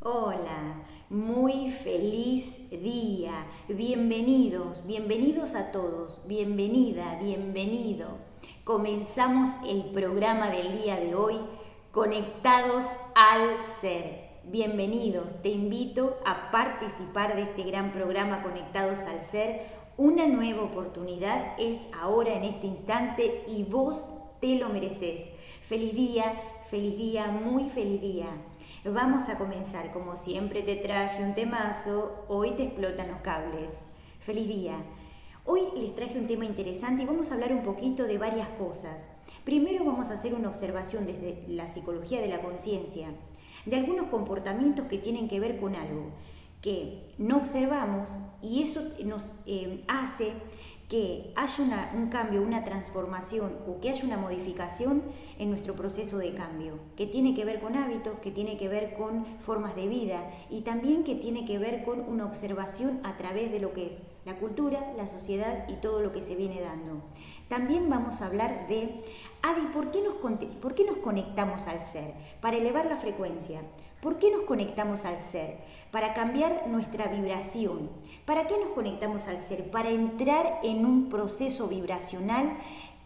Hola, muy feliz día. Bienvenidos a todos. Bienvenida, bienvenido. Comenzamos el programa del día de hoy, Conectados al Ser. Bienvenidos, te invito a participar de este gran programa Conectados al Ser. Una nueva oportunidad es ahora en este instante y vos te lo mereces. Feliz día, muy feliz día. Vamos a comenzar, como siempre te traje un temazo, hoy te explotan los cables. Feliz día. Hoy les traje un tema interesante y vamos a hablar un poquito de varias cosas. Primero vamos a hacer una observación desde la psicología de la conciencia, de algunos comportamientos que tienen que ver con algo que no observamos y eso nos hace que haya un cambio, una transformación o que haya una modificación en nuestro proceso de cambio, que tiene que ver con hábitos, que tiene que ver con formas de vida y también que tiene que ver con una observación a través de lo que es la cultura, la sociedad y todo lo que se viene dando. También vamos a hablar de, Adi, ¿por qué nos conectamos al ser? Para elevar la frecuencia. ¿Por qué nos conectamos al ser? Para cambiar nuestra vibración. ¿Para qué nos conectamos al ser? Para entrar en un proceso vibracional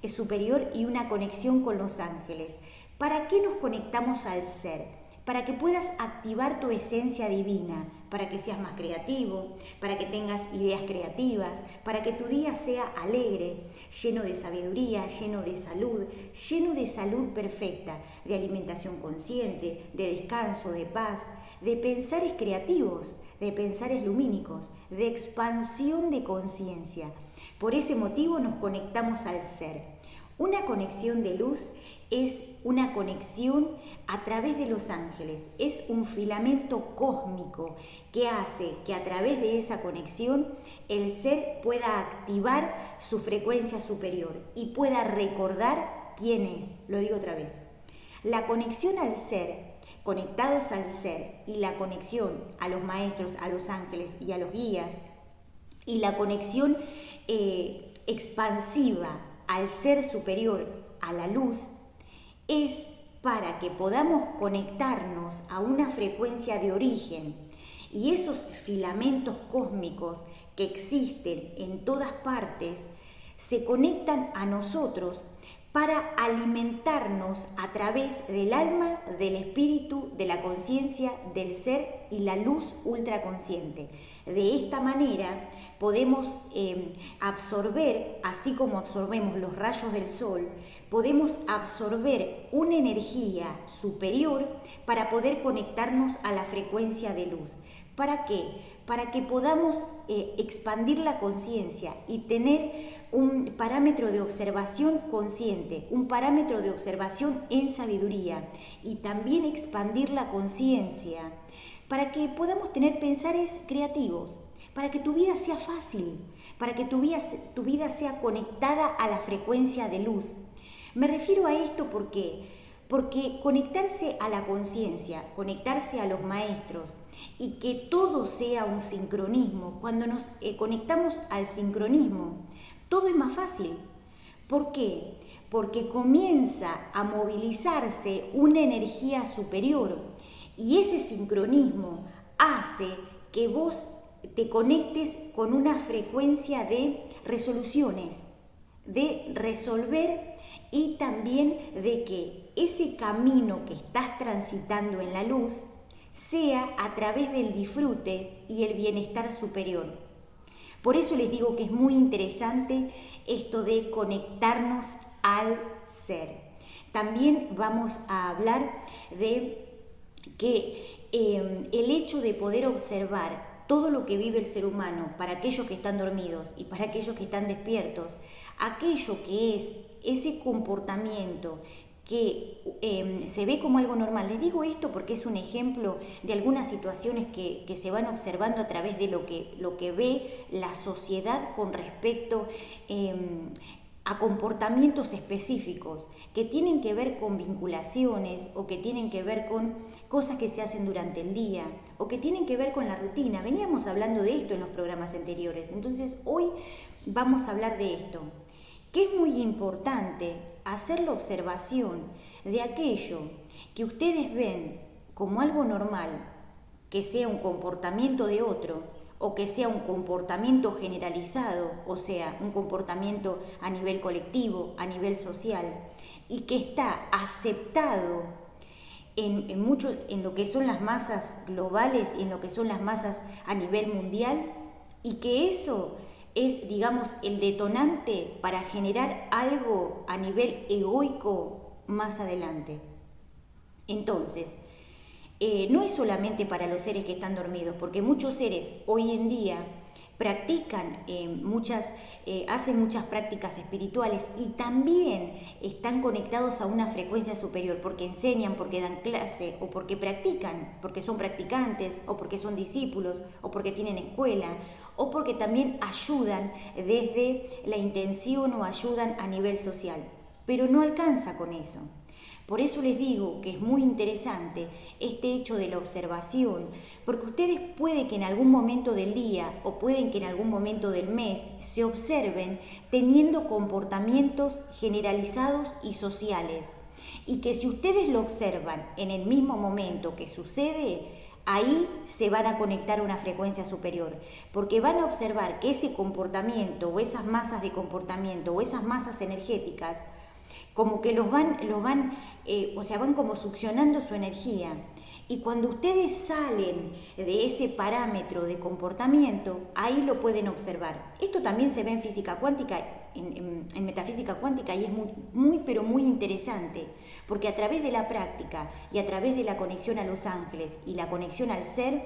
superior y una conexión con los ángeles. ¿Para qué nos conectamos al ser? Para que puedas activar tu esencia divina, para que seas más creativo, para que tengas ideas creativas, para que tu día sea alegre, lleno de sabiduría, lleno de salud perfecta, de alimentación consciente, de descanso, de paz, de pensares creativos, de pensares lumínicos, de expansión de conciencia. Por ese motivo nos conectamos al ser. Una conexión de luz es una conexión a través de los ángeles, es un filamento cósmico que hace que a través de esa conexión el ser pueda activar su frecuencia superior y pueda recordar quién es. Lo digo otra vez. La conexión al ser, conectados al ser y la conexión a los maestros, a los ángeles y a los guías y la conexión expansiva al ser superior, a la luz, es para que podamos conectarnos a una frecuencia de origen y esos filamentos cósmicos que existen en todas partes se conectan a nosotros para alimentarnos a través del alma, del espíritu, de la conciencia, del ser y la luz ultraconsciente. De esta manera podemos absorber, así como absorbemos los rayos del sol, podemos absorber una energía superior para poder conectarnos a la frecuencia de luz. ¿Para qué? Para que podamos expandir la conciencia y tener un parámetro de observación consciente, un parámetro de observación en sabiduría y también expandir la conciencia para que podamos tener pensares creativos, para que tu vida sea fácil, para que tu vida sea conectada a la frecuencia de luz. Me refiero a esto porque conectarse a la conciencia, conectarse a los maestros y que todo sea un sincronismo, cuando nos conectamos al sincronismo, todo es más fácil. ¿Por qué? Porque comienza a movilizarse una energía superior y ese sincronismo hace que vos te conectes con una frecuencia de resoluciones, de resolver y también de que ese camino que estás transitando en la luz sea a través del disfrute y el bienestar superior. Por eso les digo que es muy interesante esto de conectarnos al ser. También vamos a hablar de que el hecho de poder observar todo lo que vive el ser humano para aquellos que están dormidos y para aquellos que están despiertos, aquello que es ese comportamiento que se ve como algo normal. Les digo esto porque es un ejemplo de algunas situaciones que se van observando a través de lo que ve la sociedad con respecto a comportamientos específicos que tienen que ver con vinculaciones o que tienen que ver con cosas que se hacen durante el día o que tienen que ver con la rutina. Veníamos hablando de esto en los programas anteriores, entonces hoy vamos a hablar de esto, que es muy importante hacer la observación de aquello que ustedes ven como algo normal, que sea un comportamiento de otro o que sea un comportamiento generalizado, o sea, un comportamiento a nivel colectivo, a nivel social, y que está aceptado en lo que son las masas globales y en lo que son las masas a nivel mundial, y que eso es, digamos, el detonante para generar algo a nivel egoico más adelante. Entonces, no es solamente para los seres que están dormidos, porque muchos seres hoy en día practican hacen muchas prácticas espirituales y también están conectados a una frecuencia superior, porque enseñan, porque dan clase, o porque practican, porque son practicantes, o porque son discípulos, o porque tienen escuela, o porque también ayudan desde la intención o ayudan a nivel social. Pero no alcanza con eso. Por eso les digo que es muy interesante este hecho de la observación, porque ustedes pueden que en algún momento del día o pueden que en algún momento del mes se observen teniendo comportamientos generalizados y sociales, y que si ustedes lo observan en el mismo momento que sucede, ahí se van a conectar a una frecuencia superior, porque van a observar que ese comportamiento o esas masas de comportamiento o esas masas energéticas como que van como succionando su energía. Y cuando ustedes salen de ese parámetro de comportamiento, ahí lo pueden observar. Esto también se ve en física cuántica, en metafísica cuántica, y es pero muy interesante, porque a través de la práctica y a través de la conexión a los ángeles y la conexión al ser,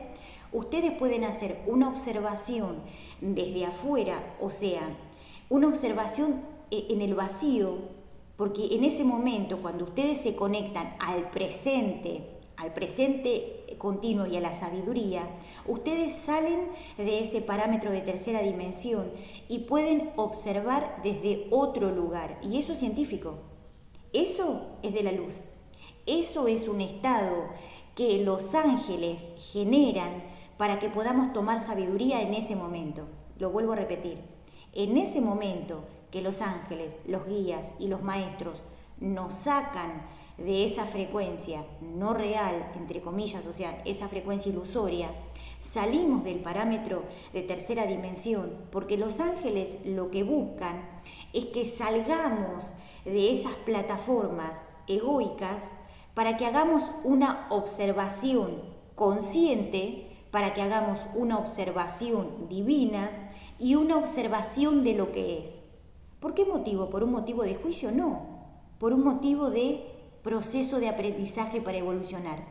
ustedes pueden hacer una observación desde afuera, o sea, una observación en el vacío, porque en ese momento, cuando ustedes se conectan al presente continuo y a la sabiduría, ustedes salen de ese parámetro de tercera dimensión y pueden observar desde otro lugar. Y eso es científico. Eso es de la luz. Eso es un estado que los ángeles generan para que podamos tomar sabiduría en ese momento. Lo vuelvo a repetir. En ese momento que los ángeles, los guías y los maestros nos sacan de esa frecuencia no real, entre comillas, o sea, esa frecuencia ilusoria, salimos del parámetro de tercera dimensión, porque los ángeles lo que buscan es que salgamos de esas plataformas egoicas para que hagamos una observación consciente, para que hagamos una observación divina y una observación de lo que es. ¿Por qué motivo? ¿Por un motivo de juicio? No, por un motivo de proceso de aprendizaje para evolucionar.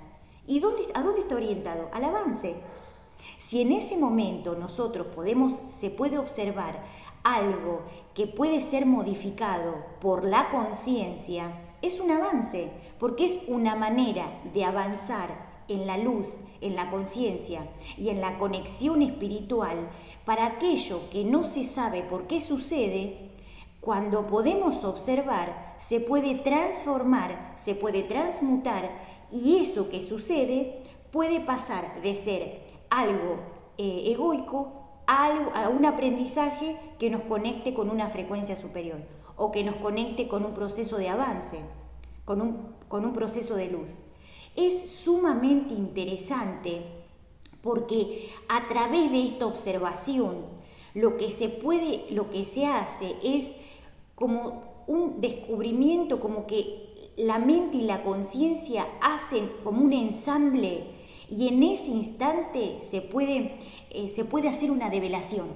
¿Y a dónde está orientado? Al avance. Si en ese momento se puede observar algo que puede ser modificado por la conciencia, es un avance, porque es una manera de avanzar en la luz, en la conciencia y en la conexión espiritual para aquello que no se sabe por qué sucede. Cuando podemos observar, se puede transformar, se puede transmutar, y eso que sucede puede pasar de ser algo egoico a un aprendizaje que nos conecte con una frecuencia superior o que nos conecte con un proceso de avance, con un proceso de luz. Es sumamente interesante porque a través de esta observación lo que se hace es como un descubrimiento, como que la mente y la conciencia hacen como un ensamble, y en ese instante se puede hacer una develación.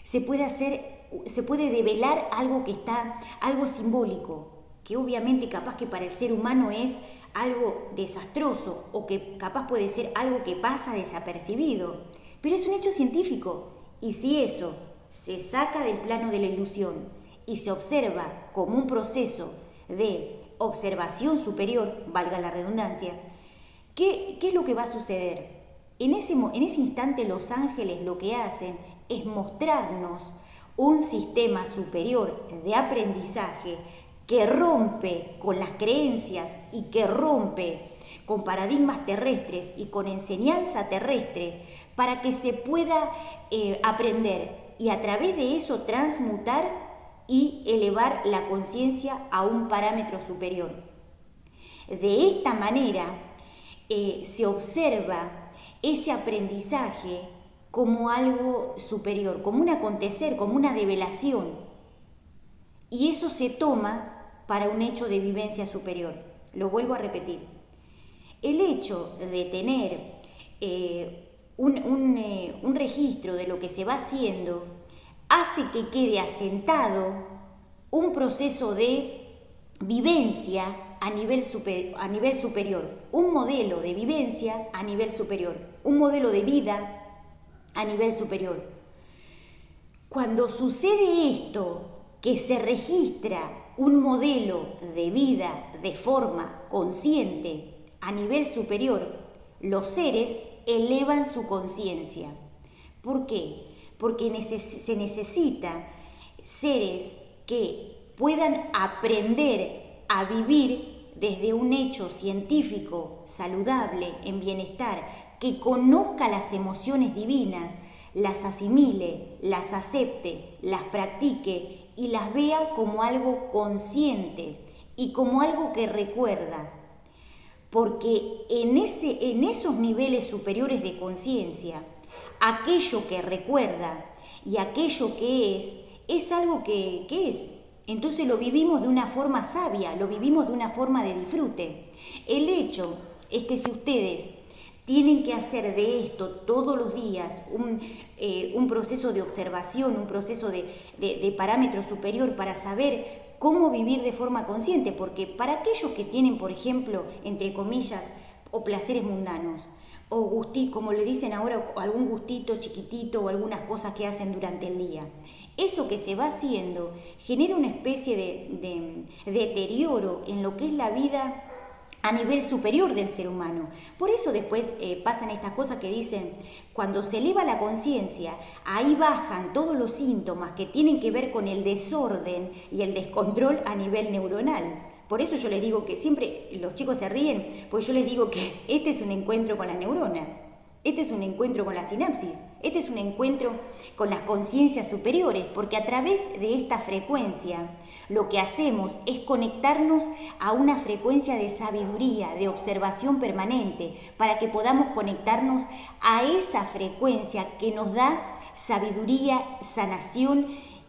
Se puede develar algo simbólico, que obviamente capaz que para el ser humano es algo desastroso, o que capaz puede ser algo que pasa desapercibido, pero es un hecho científico. Y si eso se saca del plano de la ilusión y se observa como un proceso de observación superior, valga la redundancia, ¿qué es lo que va a suceder? En ese instante los ángeles lo que hacen es mostrarnos un sistema superior de aprendizaje que rompe con las creencias y que rompe con paradigmas terrestres y con enseñanza terrestre, para que se pueda aprender y a través de eso transmutar y elevar la conciencia a un parámetro superior. De esta manera se observa ese aprendizaje como algo superior, como un acontecer, como una develación. Y eso se toma para un hecho de vivencia superior. Lo vuelvo a repetir. El hecho de tener un registro de lo que se va haciendo hace que quede asentado un proceso de vivencia a nivel superior, un modelo de vivencia a nivel superior, un modelo de vida a nivel superior. Cuando sucede esto, que se registra un modelo de vida de forma consciente a nivel superior, los seres elevan su conciencia. ¿Por qué? Porque se necesita seres que puedan aprender a vivir desde un hecho científico, saludable, en bienestar, que conozca las emociones divinas, las asimile, las acepte, las practique y las vea como algo consciente y como algo que recuerda. Porque en esos niveles superiores de conciencia, aquello que recuerda y aquello que es algo que es. Entonces lo vivimos de una forma sabia, lo vivimos de una forma de disfrute. El hecho es que si ustedes tienen que hacer de esto todos los días un proceso de observación, un proceso de parámetro superior para saber cómo vivir de forma consciente, porque para aquellos que tienen, por ejemplo, entre comillas, o placeres mundanos, o gustitos, como le dicen ahora, o algún gustito chiquitito o algunas cosas que hacen durante el día, eso que se va haciendo genera una especie de deterioro en lo que es la vida a nivel superior del ser humano. Por eso después pasan estas cosas que dicen, cuando se eleva la conciencia, ahí bajan todos los síntomas que tienen que ver con el desorden y el descontrol a nivel neuronal. Por eso yo les digo que siempre los chicos se ríen, porque yo les digo que este es un encuentro con las neuronas. Este es un encuentro con la sinapsis, este es un encuentro con las conciencias superiores, porque a través de esta frecuencia lo que hacemos es conectarnos a una frecuencia de sabiduría, de observación permanente, para que podamos conectarnos a esa frecuencia que nos da sabiduría, sanación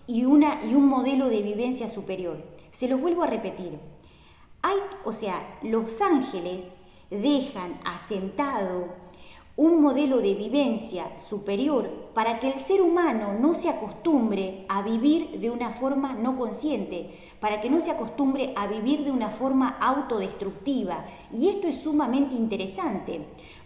y un modelo de vivencia superior. Se los vuelvo a repetir. Los ángeles dejan asentado un modelo de vivencia superior para que el ser humano no se acostumbre a vivir de una forma no consciente, para que no se acostumbre a vivir de una forma autodestructiva. Y esto es sumamente interesante,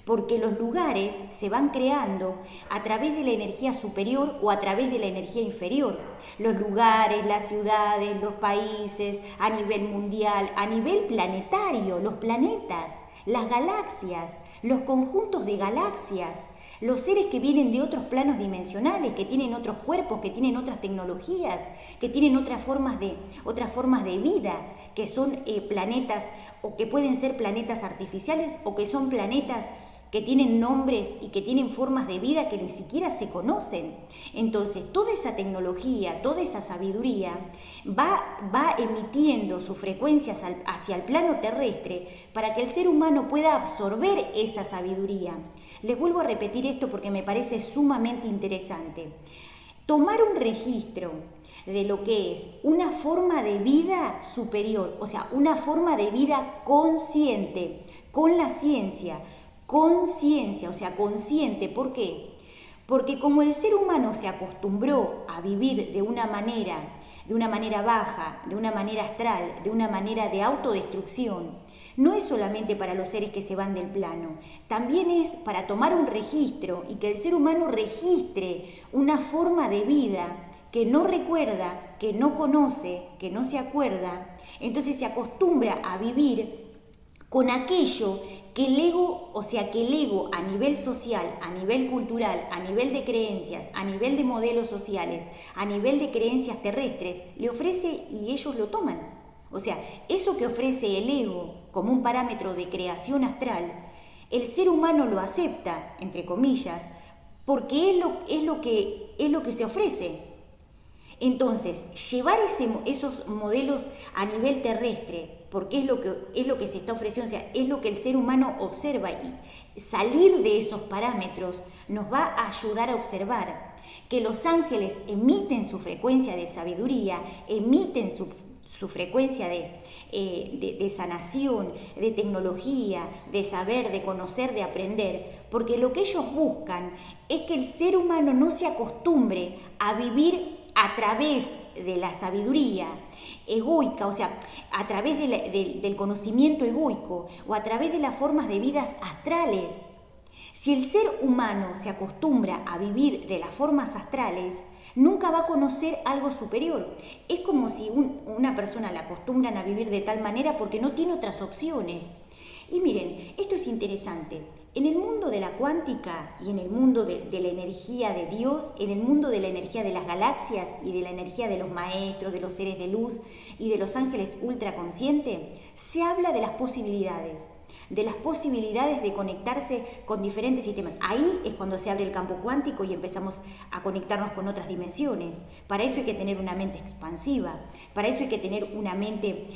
porque los lugares se van creando a través de la energía superior o a través de la energía inferior. Los lugares, las ciudades, los países, a nivel mundial, a nivel planetario, los planetas, las galaxias, los conjuntos de galaxias, los seres que vienen de otros planos dimensionales, que tienen otros cuerpos, que tienen otras tecnologías, que tienen otras formas de vida, que son planetas o que pueden ser planetas artificiales o que son planetas que tienen nombres y que tienen formas de vida que ni siquiera se conocen. Entonces, toda esa tecnología, toda esa sabiduría va emitiendo sus frecuencias hacia el plano terrestre para que el ser humano pueda absorber esa sabiduría. Les vuelvo a repetir esto porque me parece sumamente interesante. Tomar un registro de lo que es una forma de vida superior, o sea, una forma de vida consciente, con la ciencia, conciencia, o sea, consciente. ¿Por qué? Porque como el ser humano se acostumbró a vivir de una manera baja, de una manera astral, de una manera de autodestrucción, no es solamente para los seres que se van del plano, también es para tomar un registro y que el ser humano registre una forma de vida que no recuerda, que no conoce, que no se acuerda. Entonces se acostumbra a vivir con aquello que el ego a nivel social, a nivel cultural, a nivel de creencias, a nivel de modelos sociales, a nivel de creencias terrestres, le ofrece y ellos lo toman. O sea, eso que ofrece el ego como un parámetro de creación astral, el ser humano lo acepta, entre comillas, porque es lo que se ofrece. Entonces, llevar esos modelos a nivel terrestre, porque es lo que se está ofreciendo, o sea, es lo que el ser humano observa, y salir de esos parámetros nos va a ayudar a observar que los ángeles emiten su frecuencia de sabiduría, emiten su frecuencia de sanación, de tecnología, de saber, de conocer, de aprender, porque lo que ellos buscan es que el ser humano no se acostumbre a vivir a través de la sabiduría egoica, o sea, a través del conocimiento egoico o a través de las formas de vidas astrales. Si el ser humano se acostumbra a vivir de las formas astrales, nunca va a conocer algo superior. Es como si una persona la acostumbran a vivir de tal manera porque no tiene otras opciones. Y miren, esto es interesante. En el mundo de la cuántica y en el mundo de la energía de Dios, en el mundo de la energía de las galaxias y de la energía de los maestros, de los seres de luz y de los ángeles ultraconscientes, se habla de las posibilidades de conectarse con diferentes sistemas. Ahí es cuando se abre el campo cuántico y empezamos a conectarnos con otras dimensiones. Para eso hay que tener una mente expansiva, para eso hay que tener una mente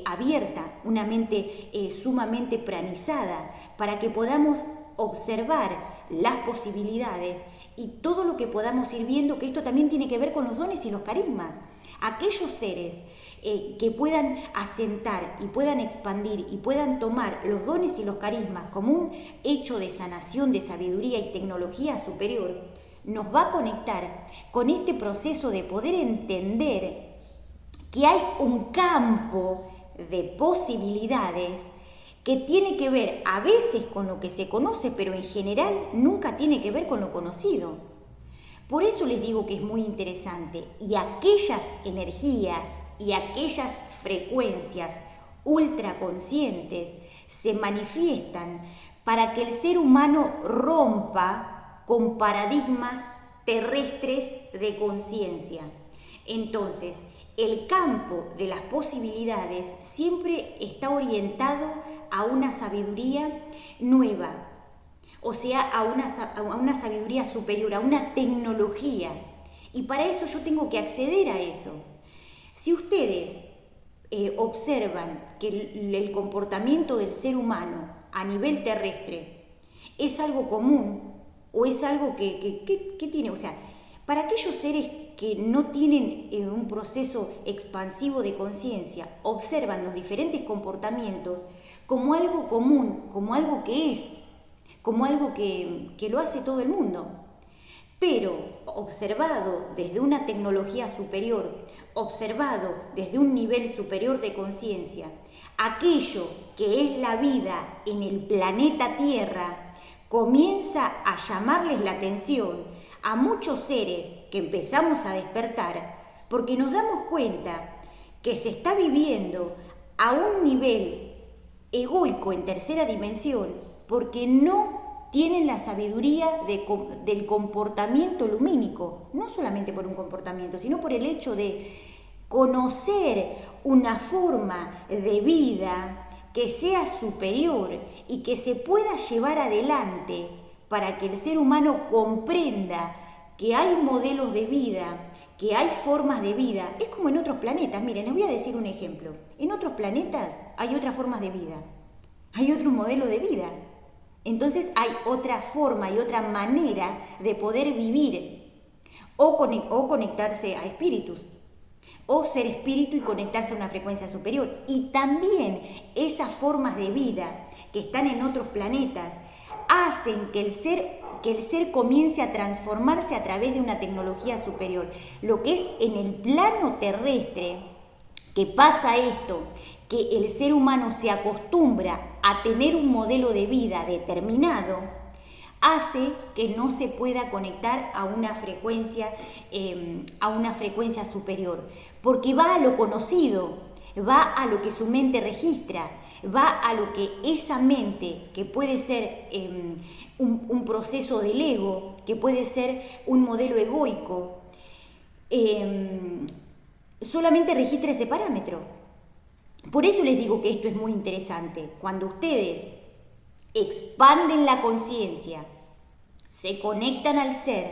abierta, una mente sumamente pranizada, para que podamos observar las posibilidades y todo lo que podamos ir viendo, que esto también tiene que ver con los dones y los carismas. Aquellos seres que puedan asentar y puedan expandir y puedan tomar los dones y los carismas como un hecho de sanación, de sabiduría y tecnología superior, nos va a conectar con este proceso de poder entender que hay un campo de posibilidades que tiene que ver a veces con lo que se conoce, pero en general nunca tiene que ver con lo conocido. Por eso les digo que es muy interesante, y aquellas energías y aquellas frecuencias ultraconscientes se manifiestan para que el ser humano rompa con paradigmas terrestres de conciencia. Entonces, el campo de las posibilidades siempre está orientado a una sabiduría nueva, o sea, a una sabiduría superior, a una tecnología. Y para eso yo tengo que acceder a eso. Si ustedes observan que el comportamiento del ser humano a nivel terrestre es algo común o es algo que tiene, o sea, para aquellos seres que no tienen un proceso expansivo de conciencia, observan los diferentes comportamientos como algo común, como algo que es, como algo que lo hace todo el mundo. Pero observado desde una tecnología superior, observado desde un nivel superior de conciencia, aquello que es la vida en el planeta Tierra comienza a llamarles la atención a muchos seres que empezamos a despertar, porque nos damos cuenta que se está viviendo a un nivel egoico en tercera dimensión, porque no tienen la sabiduría del comportamiento lumínico, no solamente por un comportamiento, sino por el hecho de conocer una forma de vida que sea superior y que se pueda llevar adelante para que el ser humano comprenda que hay modelos de vida, que hay formas de vida. Es como en otros planetas. Miren, les voy a decir un ejemplo. En otros planetas hay otras formas de vida, hay otro modelo de vida. Entonces hay otra forma y otra manera de poder vivir o conectarse a espíritus, o ser espíritu y conectarse a una frecuencia superior. Y también esas formas de vida que están en otros planetas hacen que el ser comience a transformarse a través de una tecnología superior. Lo que es en el plano terrestre, que pasa esto, que el ser humano se acostumbra a tener un modelo de vida determinado, hace que no se pueda conectar a una frecuencia superior, porque va a lo conocido, va a lo que su mente registra, va a lo que esa mente, que puede ser un proceso del ego, que puede ser un modelo egoico, solamente registra ese parámetro. Por eso les digo que esto es muy interesante. Cuando ustedes expanden la conciencia, se conectan al ser,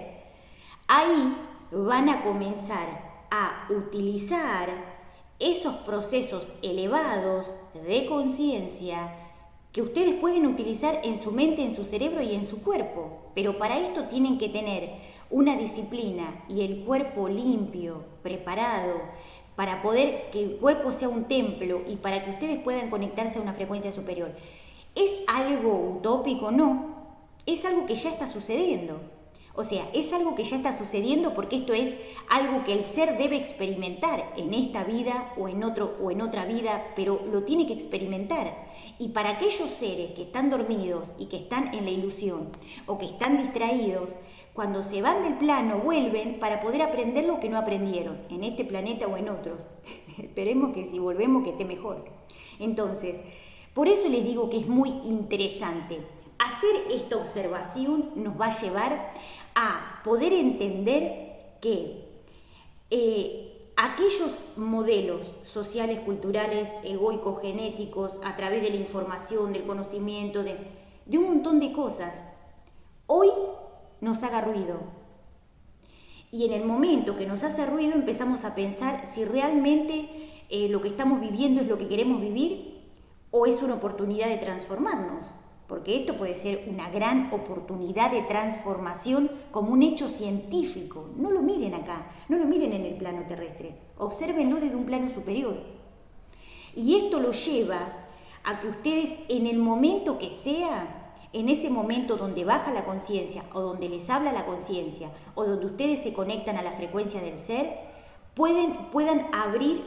ahí van a comenzar a utilizar esos procesos elevados de conciencia que ustedes pueden utilizar en su mente, en su cerebro y en su cuerpo. Pero para esto tienen que tener una disciplina y el cuerpo limpio, preparado, para poder que el cuerpo sea un templo y para que ustedes puedan conectarse a una frecuencia superior. ¿Es algo utópico? No. Es algo que ya está sucediendo. O sea, es algo que ya está sucediendo porque esto es algo que el ser debe experimentar en esta vida o en otra vida, pero lo tiene que experimentar. Y para aquellos seres que están dormidos y que están en la ilusión o que están distraídos, cuando se van del plano vuelven para poder aprender lo que no aprendieron en este planeta o en otros. Esperemos que si volvemos que esté mejor. Entonces, por eso les digo que es muy interesante. Hacer esta observación nos va a llevar a poder entender que aquellos modelos sociales, culturales, egoicos, genéticos, a través de la información, del conocimiento, de un montón de cosas, hoy nos haga ruido. Y en el momento que nos hace ruido empezamos a pensar si realmente lo que estamos viviendo es lo que queremos vivir o es una oportunidad de transformarnos. Porque esto puede ser una gran oportunidad de transformación como un hecho científico. No lo miren acá, no lo miren en el plano terrestre, obsérvenlo desde un plano superior. Y esto lo lleva a que ustedes en el momento que sea, en ese momento donde baja la conciencia o donde les habla la conciencia o donde ustedes se conectan a la frecuencia del ser, puedan abrir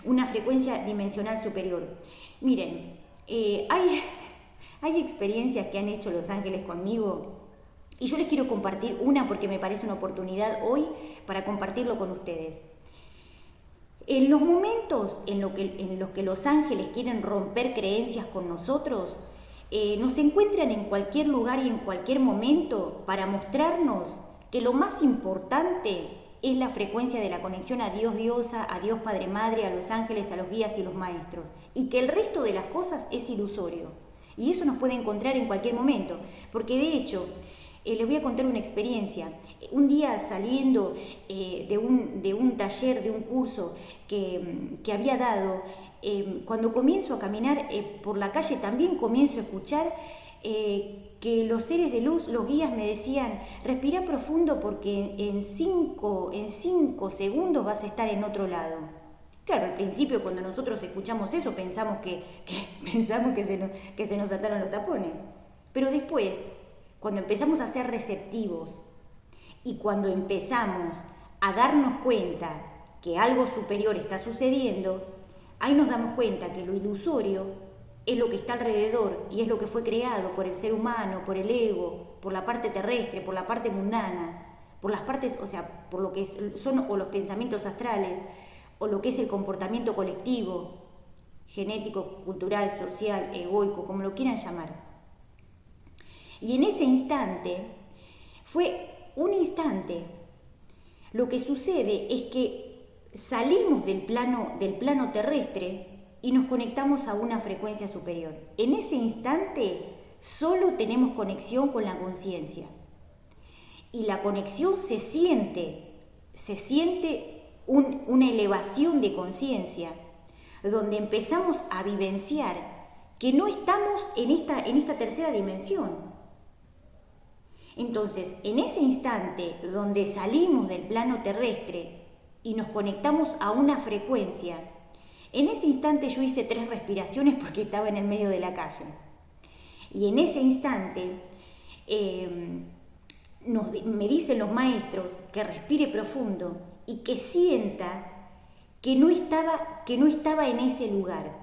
una frecuencia dimensional superior. Miren, hay experiencias que han hecho los ángeles conmigo y yo les quiero compartir una porque me parece una oportunidad hoy para compartirlo con ustedes. En los momentos en los que los ángeles quieren romper creencias con nosotros, nos encuentran en cualquier lugar y en cualquier momento para mostrarnos que lo más importante es la frecuencia de la conexión a Dios Diosa, a Dios Padre Madre, a los ángeles, a los guías y los maestros, y que el resto de las cosas es ilusorio. Y eso nos puede encontrar en cualquier momento, porque de hecho, les voy a contar una experiencia. Un día saliendo de un taller, de un curso que había dado, cuando comienzo a caminar por la calle también comienzo a escuchar que los seres de luz, los guías me decían, respira profundo porque en 5 segundos vas a estar en otro lado. Claro, al principio cuando nosotros escuchamos eso pensamos que se nos ataron los tapones. Pero después, cuando empezamos a ser receptivos y cuando empezamos a darnos cuenta que algo superior está sucediendo, ahí nos damos cuenta que lo ilusorio es lo que está alrededor y es lo que fue creado por el ser humano, por el ego, por la parte terrestre, por la parte mundana, por las partes, o sea, por lo que son o los pensamientos astrales, o lo que es el comportamiento colectivo, genético, cultural, social, egoico, como lo quieran llamar. Y en ese instante, fue un instante, lo que sucede es que salimos del plano terrestre y nos conectamos a una frecuencia superior. En ese instante, solo tenemos conexión con la conciencia. Y la conexión se siente una elevación de conciencia, donde empezamos a vivenciar que no estamos en esta tercera dimensión. Entonces, en ese instante donde salimos del plano terrestre y nos conectamos a una frecuencia, en ese instante yo hice 3 respiraciones porque estaba en el medio de la calle. Y en ese instante me dicen los maestros que respire profundo y que sienta que no estaba en ese lugar.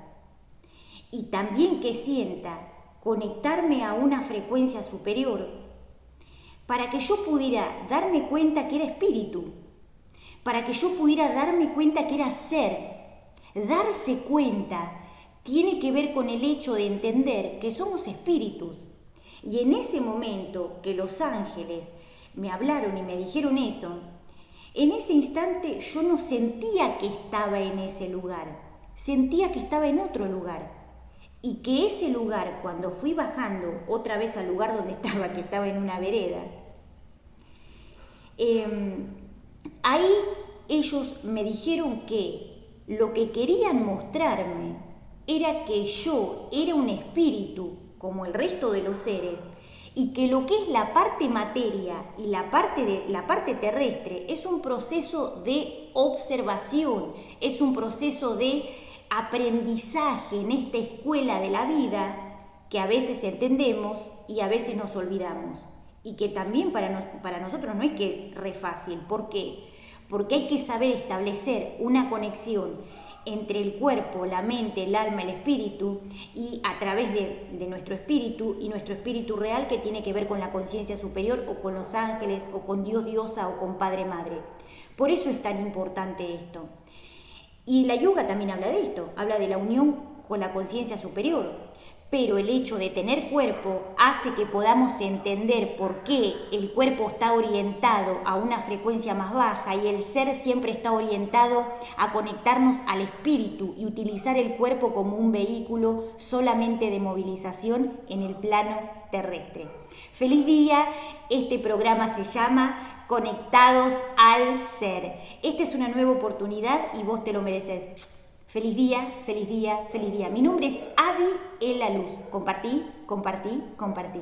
Y también que sienta conectarme a una frecuencia superior para que yo pudiera darme cuenta que era espíritu, para que yo pudiera darme cuenta que era ser. Darse cuenta tiene que ver con el hecho de entender que somos espíritus. Y en ese momento que los ángeles me hablaron y me dijeron eso, en ese instante yo no sentía que estaba en ese lugar, sentía que estaba en otro lugar. Y que ese lugar, cuando fui bajando otra vez al lugar donde estaba, que estaba en una vereda, ahí ellos me dijeron que lo que querían mostrarme era que yo era un espíritu como el resto de los seres y que lo que es la parte materia y la parte terrestre es un proceso de observación, es un proceso de aprendizaje en esta escuela de la vida que a veces entendemos y a veces nos olvidamos. Y que también para nosotros no es que es re fácil. ¿Por qué? Porque hay que saber establecer una conexión entre el cuerpo, la mente, el alma, el espíritu, y a través de nuestro espíritu y nuestro espíritu real, que tiene que ver con la conciencia superior o con los ángeles o con Dios, diosa o con Padre, Madre. Por eso es tan importante esto. Y la yoga también habla de esto, habla de la unión con la conciencia superior. Pero el hecho de tener cuerpo hace que podamos entender por qué el cuerpo está orientado a una frecuencia más baja y el ser siempre está orientado a conectarnos al espíritu y utilizar el cuerpo como un vehículo solamente de movilización en el plano terrestre. ¡Feliz día! Este programa se llama Conectados al Ser. Esta es una nueva oportunidad y vos te lo mereces. Feliz día, feliz día, feliz día. Mi nombre es Adi en la Luz. Compartí, compartí, compartí.